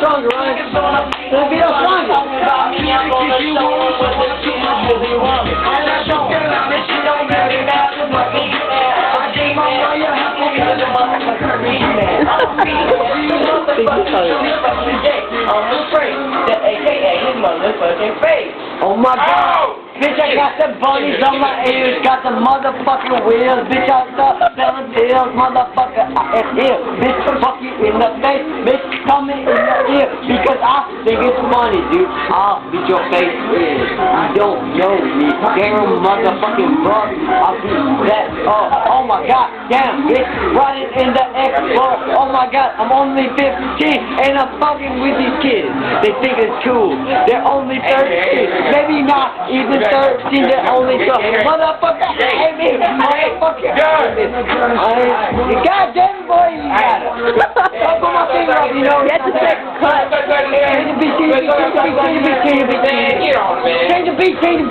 stronger, Ryan. Gonna be us stronger. Oh my God! Bitch, I got the bunnies on my ears, got the motherfucking wheels, bitch, I start selling pills, motherfucker, I am here, bitch, fuck you in the face, bitch, come in the ear, because I think it's funny, dude, I'll beat your face in, you don't know me, damn motherfucking bug, I'll beat that, oh my God, damn, bitch, riding in the X4, oh my God, I'm only 15, and I'm fucking with these kids, they think it's cool, they're only 13, maybe not even 13, they're only 12. Motherfucker, hey me, motherfucker. You goddamn boy, you got it. I'll put my finger up, you know. That's a sick cut. Change the beat, change the beat, change the beat, change the beat, change the beat. Change the beat, change the beat.